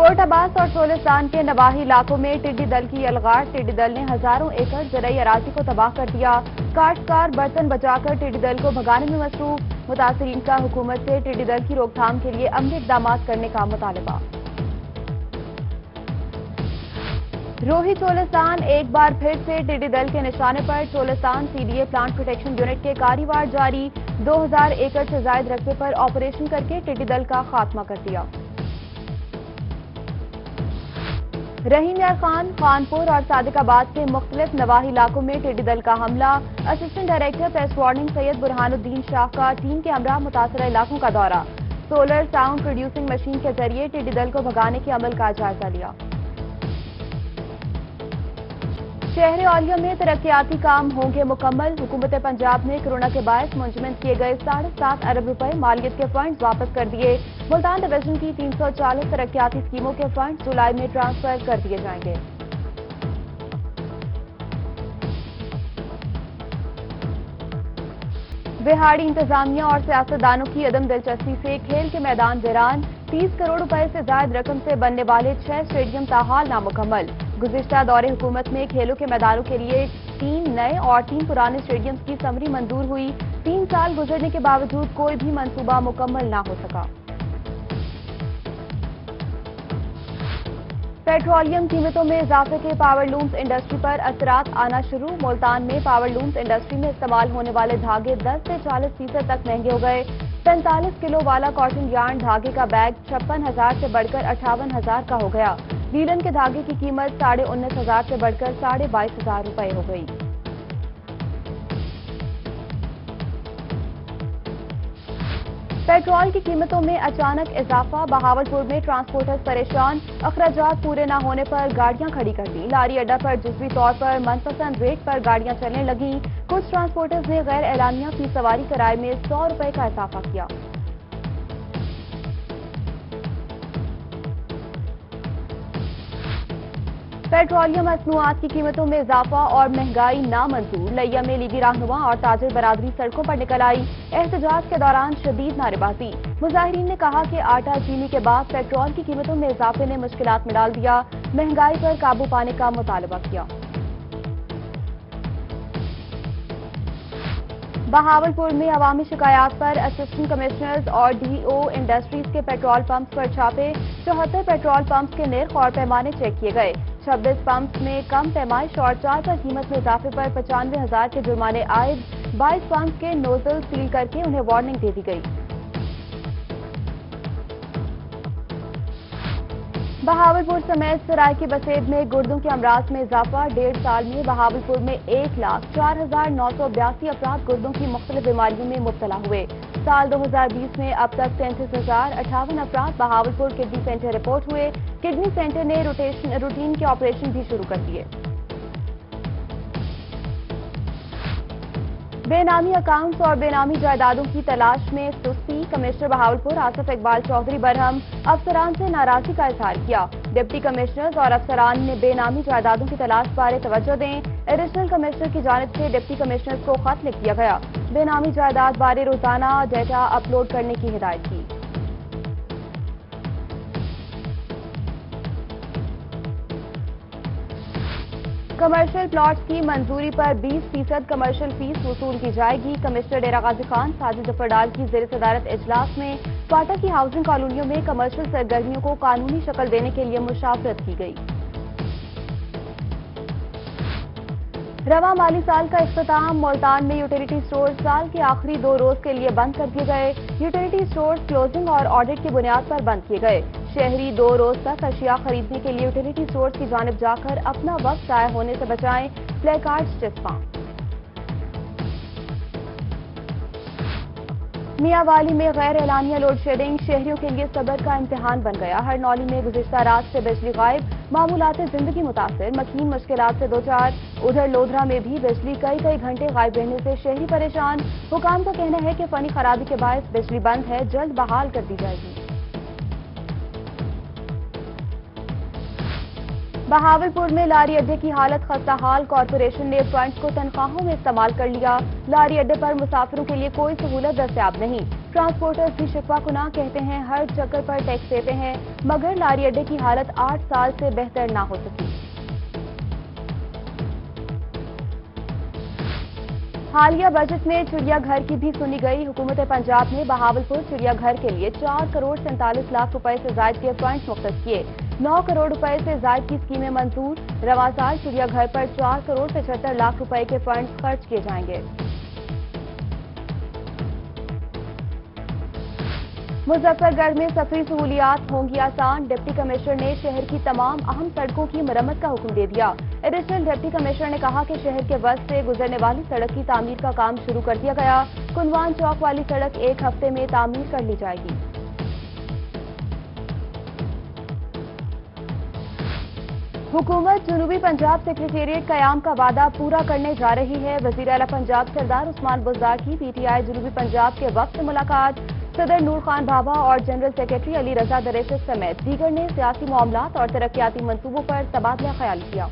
Coat Abbas और सोलिस्तान के नवाही इलाकों में टिड्डी दल की यलगार। टिड्डी दल ने हजारों एकड़ ज़राई अराज़ी को तबाह कर दिया। काश्तकार बर्तन बचाकर टिड्डी दल को भगाने में मसरूफ। मुतासिरीन का हुकूमत से टिड्डी दल की रोकथाम के लिए अमली इक़दाम करने का मुतालबा। रोही चोलिस्तान एक बार फिर से टिड्डी दल के निशाने पर। Cholistan CDA plant protection unit के कारीवार जारी। 2000 एकड़ से जायद रकबे पर ऑपरेशन करके टिड्डी दल का खात्मा कर दिया। रहीम यार खान, खानपुर और सादिकाबाद के मुख्तलिफ नवाही इलाकों में टिड्डी दल का हमला। Assistant director press warning Syed Burhanuddin Shah का टीम के हमरा मुतासरा इलाकों का दौरा। सोलर साउंड प्रोड्यूसिंग मशीन के जरिए टिड्डी दल को भगाने के अमल का जायजा लिया। शहर औलिया में तरक्याती काम होंगे मुकम्मल। हुकूमत पंजाब ने कोरोना के बायस मुंजमद किए गए 7.5 अरब रुपए मालियत के फंड वापस कर दिए। मुल्तान डिवीजन की 340 तरक्याती स्कीमों के फंड जुलाई में ट्रांसफर कर दिए जाएंगे। बिहाड़ी इंतजामिया और सियासतदानों की अदम दिलचस्पी से खेल के मैदान वीरान। 30 करोड़ रुपए से ज्यादा रकम से बनने वाले 6 स्टेडियम ताहाल नामुकम्मल। गुज़िश्ता दौरे हुकूमत में खेलों के मैदानों के लिए 3 नए और 3 पुराने स्टेडियम्स की समरी मंजूर हुई। 3 साल गुजरने के बावजूद कोई भी मंसूबा मुकम्मल ना हो सका। पेट्रोलियम कीमतों में इजाफे के पावर लूम्स इंडस्ट्री पर असरात आना शुरू। मुल्तान में पावर लूम्स इंडस्ट्री में इस्तेमाल होने वाले धागे 10 से 40% तक महंगे हो गए। 45 किलो वाला कॉटन यार्न धागे का बैग 56,000 से बढ़कर 58,000 का हो गया। लीलन के धागे की कीमत 19,500 से बढ़कर 22,500 रुपए हो गई। पेट्रोल की कीमतों में अचानक इजाफा। बहावलपुर में ट्रांसपोर्टर्स परेशान। अखराजात पूरे न होने पर गाड़ियां खड़ी कर दी। लारी अड्डा पर जुज़वी तौर पर मनपसंद रेट पर गाड़ियां चलने लगी। कुछ ट्रांसपोर्टर्स ने गैर एलानिया फी सवारी किराए में 100 रुपए का इजाफा किया। पेट्रोलियम मसनूआत की कीमतों में इजाफा और महंगाई नामंजूर। लिया में लीगी रहनुमा और ताजिर बरादरी सड़कों पर निकल आई। एहतजाज के दौरान शदीद नारेबाजी। मुजाहिरीन ने कहा कि आटा चीनी के बाद पेट्रोल की कीमतों में इजाफे ने मुश्किलात में डाल दिया। महंगाई पर काबू पाने का मुतालबा किया। बहावलपुर में अवामी शिकायत पर असिस्टेंट कमिश्नर्स और डीओ इंडस्ट्रीज के पेट्रोल पंप्स पर छापे। 74 पेट्रोल पंप्स के निर्ख और पैमाने चेक किए गए। 26 पंप्स में कम पैमाइश और 4 पर कीमत में इजाफे पर 95,000 के जुर्माने आए। 22 पंप्स के नोजल सील करके उन्हें वार्निंग दे दी गई। बहावलपुर समेत सरायकी बसेत में गुर्दों के अमराज में इजाफा। 1.5 साल में बहावलपुर में 1,04,982 अफराद गुर्दों की मुख्तलिफ बीमारियों में मुब्तला हुए। साल 2020 में अब तक 33,058 अफराद बहावलपुर किडनी सेंटर रिपोर्ट हुए। किडनी सेंटर ने रूटीन के ऑपरेशन भी शुरू कर दिए। बेनामी अकाउंट्स और बेनामी जायदादों की तलाश में सुस्ती। कमिश्नर बहावलपुर आसिफ इकबाल चौधरी बरहम अफसरान से नाराजगी का इजहार किया। डिप्टी कमिश्नर्स और अफसरान ने बेनामी जायदादों की तलाश बारे तवज्जो दें। एडिशनल कमिश्नर की जानिब से डिप्टी कमिश्नर्स को खत लिख दिया गया। बेनामी जायदाद बारे रोजाना डेटा अपलोड करने की हिदायत की। कमर्शियल प्लॉट्स की मंजूरी पर 20% कमर्शियल फीस वसूल की जाएगी। कमिश्नर डेरा गाजी खान साजिद जफर डाल की ज़ेर सदारत इजलास में क्वार्टर की हाउसिंग कॉलोनियों में कमर्शियल सरगर्मियों को कानूनी शक्ल देने के लिए मुशावरत की गई। रवा माली साल का इख्तिताम। मुल्तान में यूटिलिटी स्टोर साल के आखिरी 2 रोज के लिए बंद कर दिए गए। यूटिलिटी स्टोर क्लोजिंग और ऑडिट की बुनियाद पर बंद किए गए। शहरी 2 रोज तक अशिया खरीदने के लिए यूटिलिटी स्टोर्स की जानिब जाकर अपना वक्त जाया होने से बचाएं। Play cards चिस्पा। मियांवाली में गैर एलानिया लोड शेडिंग शहरियों के लिए सब्र का इम्तिहान बन गया। हर नौली में गुज़िश्ता रात से बिजली गायब। मामूलात जिंदगी मुतासिर। मकीन मुश्किलात से 2-4। उधर लोधरा में भी बिजली कई घंटे गायब रहने से शहरी परेशान। हुकाम का कहना है कि फनी खराबी के बायस बिजली बंद है, जल्द बहाल कर दी जाएगी। बहावलपुर में लारी अड्डे की हालत खस्ताहाल। कॉरपोरेशन ने फंड्स को तनख्वाहों में इस्तेमाल कर लिया। लारी अड्डे पर मुसाफिरों के लिए कोई सहूलत दस्तयाब नहीं। ट्रांसपोर्टर्स भी शिकवा कुना, कहते हैं हर चक्कर पर टैक्स देते हैं मगर लारी अड्डे की हालत 8 साल से बेहतर ना हो सकी। हालिया बजट में चिड़ियाघर की भी सुनी गई। हुकूमत पंजाब ने बहावलपुर चिड़ियाघर के लिए 4 करोड़ 47 लाख रुपए से जायद के फंड मुख्तस किए। 9 करोड़ रुपए से जायद की स्कीमें मंजूर। रवा साल चिड़ियाघर पर 4 करोड़ 75 लाख रुपए के फंड खर्च किए जाएंगे। मुजफ्फरगढ़ में सफरी सहूलियात होंगी आसान। डिप्टी कमिश्नर ने शहर की तमाम अहम सड़कों की मरम्मत का हुक्म दे दिया। एडिशनल डिप्टी कमिश्नर ने कहा कि शहर के वस्त से गुजरने वाली सड़क की तामीर का काम शुरू कर दिया गया। कुनवान चौक वाली सड़क 1 हफ्ते में तामीर कर ली जाएगी। हुकूमत जनूबी पंजाब सेक्रेटेरिएट कयाम का वादा पूरा करने जा रही है। वजीर आला पंजाब सरदार उस्मान बुज़दार की पीटीआई जनूबी पंजाब के वक्त से मुलाकात। सदर नूर खान बाबा और जनरल सेक्रेटरी अली रजा दरेश समेत दीगर ने सियासी मामलात और तरक्याती मंसूबों पर तबादला ख्याल किया।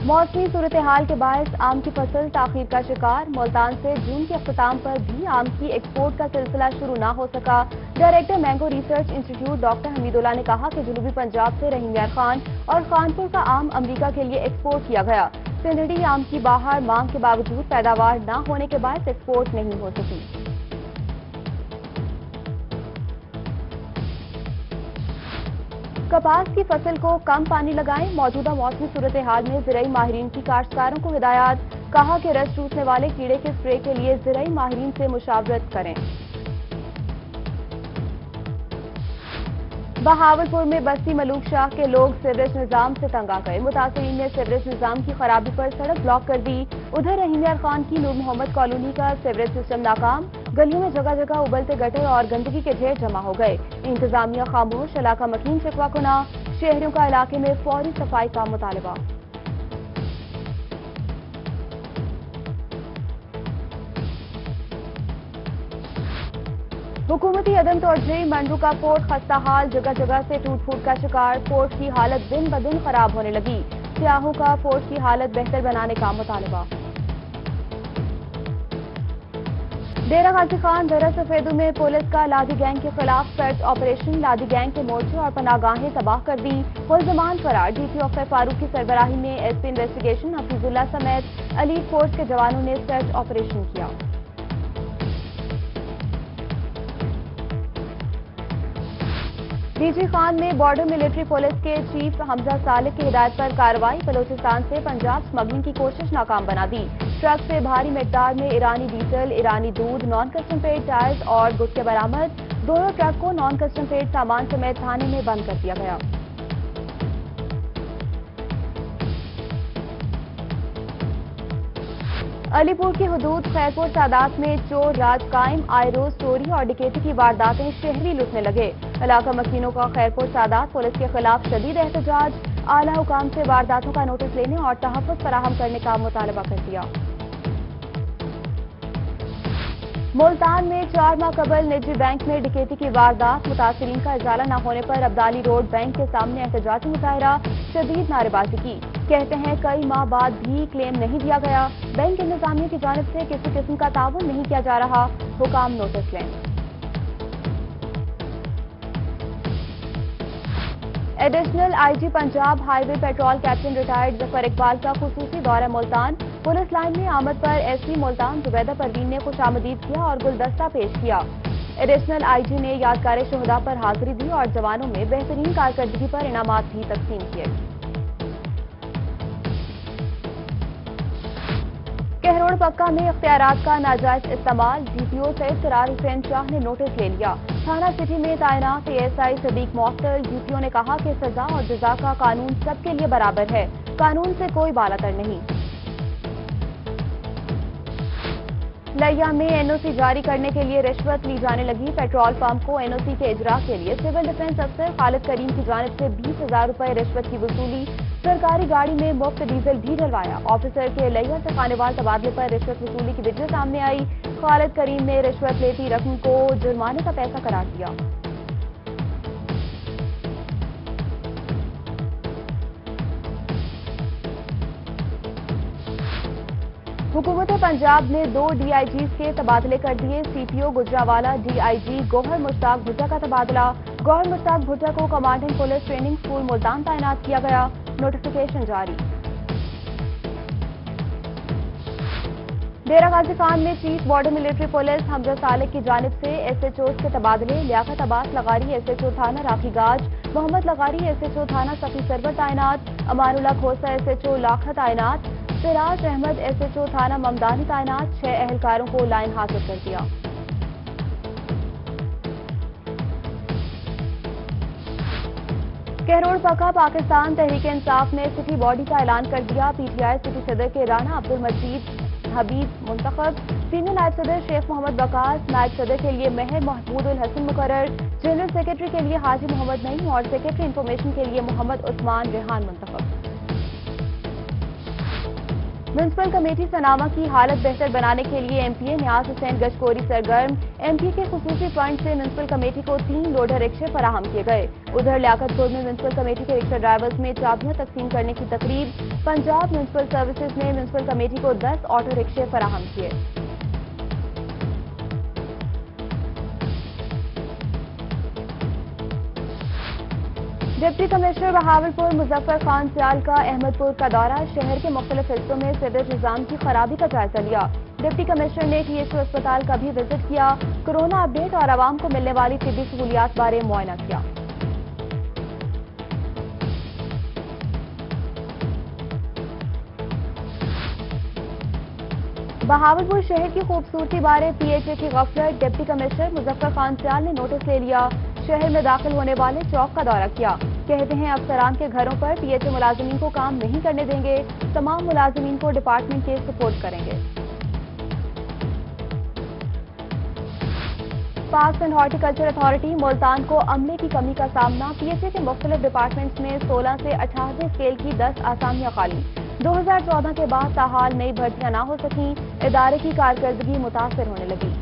मौसमी सूरत हाल के बायस आम की फसल ताखीर का शिकार। मुल्तान से जून के अख्ताम पर भी आम की एक्सपोर्ट का सिलसिला शुरू न हो सका। Director mango research institute doctor Hameedullah ने कहा कि जनूबी पंजाब से रहीम यार खान और खानपुर का आम अमरीका के लिए एक्सपोर्ट किया गया। सिंधड़ी आम की बाहर मांग के बावजूद पैदावार न होने के बायस एक्सपोर्ट नहीं हो सकी। कपास की फसल को कम पानी लगाएं। मौजूदा मौसमी सूरत हाल में ज़राई माहिरीन की काश्तकारों को हिदायत। कहा कि रस चूसने वाले कीड़े के स्प्रे के लिए ज़राई माहिरीन से मुशावरत करें। बहावलपुर में बस्ती मलूक शाह के लोग सीवरेज निजाम से तंग आ गए। मुतासरीन ने सीवरेज निजाम की खराबी पर सड़क ब्लॉक कर दी। उधर रहीम यार खान की नूर मोहम्मद कॉलोनी का सीवरेज सिस्टम नाकाम। गलियों में जगह जगह उबलते गटर और गंदगी के ढेर जमा हो गए। इंतजामिया खामोश, इलाका मकीन शिकवा कुना। शहरियों का इलाके में फौरी सफाई का मुतालबा। हुकूमती अदम तोजही मंडरुका पोर्ट खस्ता हाल, जगह जगह से टूट फूट का शिकार। पोर्ट की हालत दिन ब दिन खराब होने लगी। सियाहों का पोर्ट की हालत बेहतर बनाने का मुतालबा। डेरा गाजी खान दरा सफेदू में पुलिस का लादी गैंग के खिलाफ सर्च ऑपरेशन। लादी गैंग के मोर्चे और पनागाहें तबाह कर दी। मुल्ज़िमान फरार। डीसी ऑफिसर फारूक की सरबराही में एसपी इन्वेस्टिगेशन हफीजुल्लाह समेत एलीट फोर्स के जवानों ने सर्च ऑपरेशन किया। डीजी खान में बॉर्डर मिलिट्री पुलिस के चीफ हमजा सालिक की हिदायत पर कार्रवाई। बलोचिस्तान से पंजाब स्मगलिंग की कोशिश नाकाम बना दी। ट्रक से भारी मिकदार में ईरानी डीजल, ईरानी दूध, नॉन कस्टम पेड टायर्स और गुटखे बरामद। दोनों ट्रक को नॉन कस्टम पेड सामान समेत थाने में बंद कर दिया गया। अलीपुर की हुदूद खैरपुर सादात में चोर राज कायम। आए रोज चोरी और डकैती की वारदातें शहरी लुटने लगे। इलाका मकीनों का खैरपुर सादात पुलिस के खिलाफ शदीद एहतजाज। आला हुकाम से वारदातों का नोटिस लेने और तहफ़्फ़ुज़ फराहम करने का मुतालबा कर दिया। मुल्तान में 4 माह कबल निजी बैंक में डकैती की वारदात। मुतासरीन का इजाला न होने पर अब्दाली रोड बैंक के सामने एहतजाजी मुजाहरा। शदीद नारेबाजी की। कहते हैं कई माह बाद भी क्लेम नहीं दिया गया। बैंक इंतजामिया की जानिब से किसी किस्म का ताउन नहीं किया जा रहा। हुकाम नोटिस लें। Additional IG Punjab highway petrol captain retired Zafar Iqbal का खुसूसी दौरा मुल्तान। पुलिस लाइन में आमद पर एसपी मुल्तान जुबैदा परवीन ने खुशामदीद किया और गुलदस्ता पेश किया। एडिशनल आईजी ने यादगार शोहदा पर हाजिरी दी और जवानों में बेहतरीन कारकर्दगी पर इनामात भी तकसीम किए। कहरोड़ पक्का में इख्तियारात का नाजायज इस्तेमाल। डीपीओ सैयद सरार हुसैन शाह ने नोटिस ले लिया। थाना सिटी में तैनात एएसआई सदीक मोख्तर डीपीओ ने कहा कि सजा और जजा का कानून सबके लिए बराबर है। कानून से कोई बालातर नहीं। लैया में एनओसी जारी करने के लिए रिश्वत ली जाने लगी। पेट्रोल पंप को एनओसी के इजरा के लिए सिविल डिफेंस अफसर खालिद करीम की जानिब से 20,000 रुपए रिश्वत की वसूली। सरकारी गाड़ी में मुफ्त डीजल भी डलवाया। ऑफिसर के लैया से खानेवाल तबादले पर रिश्वत वसूली की वीडियो सामने आई। खालिद करीम ने रिश्वत लेती रकम को जुर्माने का पैसा करार दिया। हुकूमत पंजाब ने 2 DIGs के तबादले कर दिए। CPO गुजरावाला DIG गौहर मुश्ताक भुट्टा का तबादला। गौहर मुश्ताक भुट्टा को commandant police training school Multan तैनात किया गया। नोटिफिकेशन जारी। डेरा गाजी खान में chief border military police Hamza Salik की जानिब से SHOs के तबादले। लियाकत अब्बास लगारी SHO थाना राखीगाज, मोहम्मद लगारी SHO थाना सफी सरवर तैनात, अमानुल्लाह खोसा SHO लाखा तैनात, सिराज अहमद SHO थाना ममदानी तैनात। 6 एहलकारों को लाइन हासिल कर दिया। कहरोड़ पका पाकिस्तान तहरीक इंसाफ ने सिटी बॉडी का ऐलान कर दिया। PTI सिटी सदर के राना अब्दुल मजीद हबीब मुंतखब, सीनियर नायब सदर शेख मोहम्मद वकास, नायब सदर के लिए महर महमूद उल हसन मुकर्रर, जनरल सेक्रेटरी के लिए हाजी मोहम्मद नईम और सेक्रेटरी इंफॉर्मेशन के लिए मोहम्मद उस्मान रेहान मुंतखब। म्युनिसिपल कमेटी सनामा की हालत बेहतर बनाने के लिए MPA न्याज हुसैन गशकोरी सरगर्म। MP के खुसूसी फंड से म्युनिसिपल कमेटी को 3 लोडर रिक्शे फराहम किए गए। उधर लियाकतपुर में म्युनिसिपल कमेटी के रिक्शा ड्राइवर्स में चाबियां तकसीम करने की तकरीब। पंजाब म्युनिसिपल सर्विसेज ने म्युनिसिपल कमेटी को 10 ऑटो रिक्शे फराहम किए। डिप्टी कमिश्नर बहावलपुर मुजफ्फर खान सियाल का अहमदपुर का दौरा। शहर के मुख्तलिफ हिस्सों में सीवरेज निजाम की खराबी का जायजा लिया। डिप्टी कमिश्नर ने THO अस्पताल का भी विजिट किया। कोरोना अपडेट और आवाम को मिलने वाली तिब्बी सहूलियात बारे मुआयना किया। बहावलपुर शहर की खूबसूरती बारे PHA की गफलत। डिप्टी कमिश्नर मुजफ्फर खान सियाल ने नोटिस ले लिया। शहर में दाखिल होने वाले चौक का दौरा किया। कहते हैं अफसरान के घरों पर PHA मुलाजिमीन को काम नहीं करने देंगे। तमाम मुलाजिमीन को डिपार्टमेंट के सपोर्ट करेंगे। Parks and horticulture authority Multan को अमले की कमी का सामना। PHA के मुख्तलिफ डिपार्टमेंट्स में 16 से 18वें स्केल की 10 आसामियां खाली। 2014 के बाद ताहाल नई भर्तियां ना हो सकी। इदारे की कारकर्दगी मुतासर होने लगी।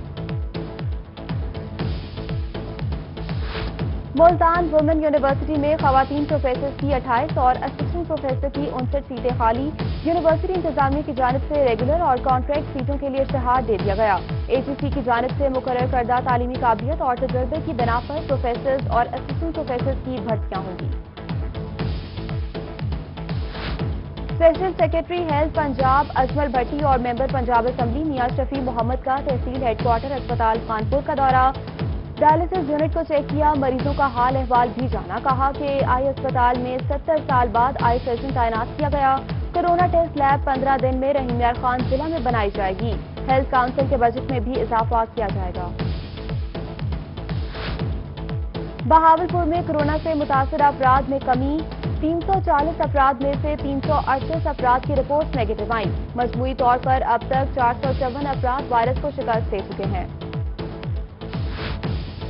मुल्तान वुमेन यूनिवर्सिटी में खवातीन प्रोफेसर की 28 और असिस्टेंट प्रोफेसर की 59 सीटें खाली। यूनिवर्सिटी इंतजामिया की जानिब से रेगुलर और कॉन्ट्रैक्ट सीटों के लिए इश्तिहार दे दिया गया। AGC की जानिब से मुकर्रर करदा तालीमी काबिलियत और तजुर्बे की बिना पर प्रोफेसर्स और असिस्टेंट प्रोफेसर्स की भर्तियां होंगी। Special secretary health Punjab Ajmal Bhatti और मेंबर पंजाब असेंबली मियां शफी मोहम्मद का तहसील हेडक्वार्टर अस्पताल खानपुर का दौरा। डायलिसिस यूनिट को चेक किया। मरीजों का हाल अहवाल भी जाना। कहा कि आई अस्पताल में 70 साल बाद आई सर्जन तैनात किया गया। कोरोना टेस्ट लैब 15 दिन में रहीम यार खान जिला में बनाई जाएगी। हेल्थ काउंसिल के बजट में भी इजाफा किया जाएगा। बहावलपुर में कोरोना से मुतासर अफराद में कमी। 340 अफराद में से 338 अफराद की रिपोर्ट नेगेटिव आई। मजमूई तौर पर अब तक 454 अफराद वायरस को शिकस्त दे चुके हैं।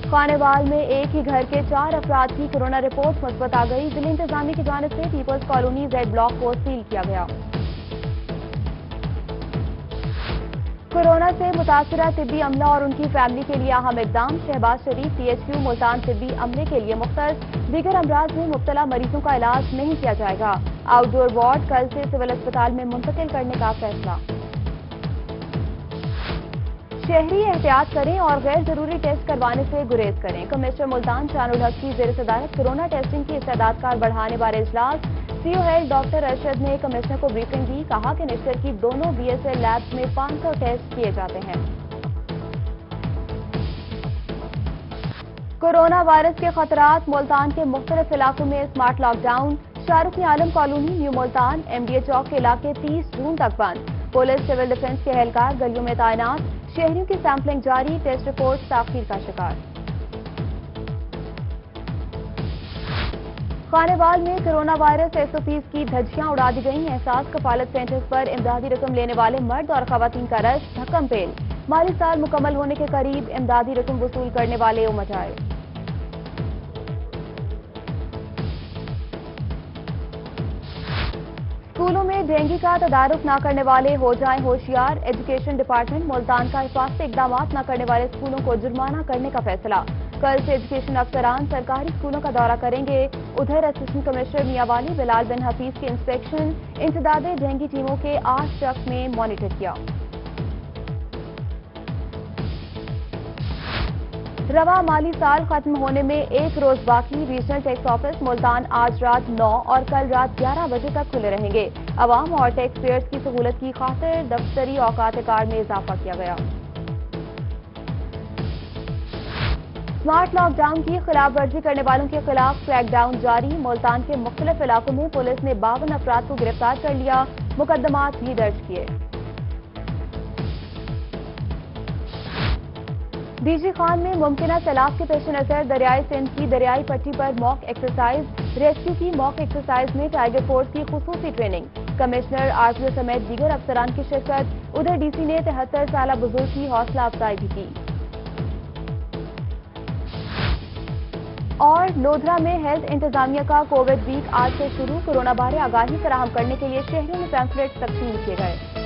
खानेवाल में एक ही घर के 4 अफराद की कोरोना रिपोर्ट मुस्बत आ गई। जिला इंतजामिया की जानिब से पीपल्स कॉलोनी Z ब्लॉक को सील किया गया। कोरोना से मुतासरा तिब्बी अमला और उनकी फैमिली के लिए अहम इकदाम। शहबाज शरीफ CHQ मुल्तान तिब्बी अमले के लिए मुख्तस। दीगर अमराज में मुब्तला मरीजों का इलाज नहीं किया जाएगा। आउटडोर वार्ड कल से सिविल अस्पताल में मुंतकिल करने का फैसला। शहरी एहतियात करें और गैर जरूरी टेस्ट करवाने से गुरेज करें। कमिश्नर मुल्तान शानुल हक की ज़ेर सदारत कोरोना टेस्टिंग की इस्तेदादकार बढ़ाने वाले इजलास। CO हेड डॉक्टर अरशद ने कमिश्नर को ब्रीफिंग दी। कहा कि निश्तर की दोनों BSL लैब्स में 500 टेस्ट किए जाते हैं। कोरोना वायरस के खतरात। मुल्तान के मुख्तलिफ इलाकों में स्मार्ट लॉकडाउन। शाहरुख आलम कॉलोनी न्यू मुल्तान MDA चौक के इलाके 30 जून तक बंद। पुलिस सिविल डिफेंस के एहलकार गलियों में तैनात। शहरियों की सैंपलिंग जारी। टेस्ट रिपोर्ट ताखीर का शिकार। खानेवाल में कोरोना वायरस SOPs की धज्जियां उड़ा दी गई। एहसास कफालत सेंटर्स पर इमदादी रकम लेने वाले मर्द और खवातीन का रश धक्कम पेल। माली साल मुकम्मल होने के करीब इमदादी रकम वसूल करने वाले उमड़ आए। स्कूलों में डेंगू का तदारुक न करने वाले हो जाएं होशियार। एजुकेशन डिपार्टमेंट मुल्तान का हिफाजती इकदाम न करने वाले स्कूलों को जुर्माना करने का फैसला। कल से एजुकेशन अफसरान सरकारी स्कूलों का दौरा करेंगे। उधर असिस्टेंट कमिश्नर मियांवाली बिलाल बिन हफीज के इंस्पेक्शन इंसदाद जंगी टीमों के 8 ट्रक में मॉनिटर किया। रवा माली साल खत्म होने में एक रोज बाकी। रीजनल टैक्स ऑफिस मुल्तान आज रात 9 और कल रात 11 बजे तक खुले रहेंगे। अवाम और टैक्स पेयर्स की सहूलत की खातिर दफ्तरी औकात कार में इजाफा किया गया। स्मार्ट लॉकडाउन की खिलाफ वर्जी करने वालों के खिलाफ क्रैकडाउन जारी। मुल्तान के मुख्तलिफ इलाकों में पुलिस ने 52 अफराद को गिरफ्तार कर लिया, मुकदमात भी दर्ज किए। डीजी खान में मुमकिना सैलाब के पेश नजर दरियाई सिंध की दरियाई पट्टी पर मॉक एक्सरसाइज। रेस्क्यू की मॉक एक्सरसाइज में टाइगर फोर्स की खुसूसी ट्रेनिंग। कमिश्नर आरटीओ समेत दीगर अफसरान की शिरकत। उधर डीसी ने 73 साल बुजुर्ग की हौसला अफजाई भी की। और लोधरा में हेल्थ इंतजामिया का कोविड वीक आज से शुरू। कोरोना बारे आगाही फराहम करने के लिए शहरों में पैम्फलेट तकसीम किए गए।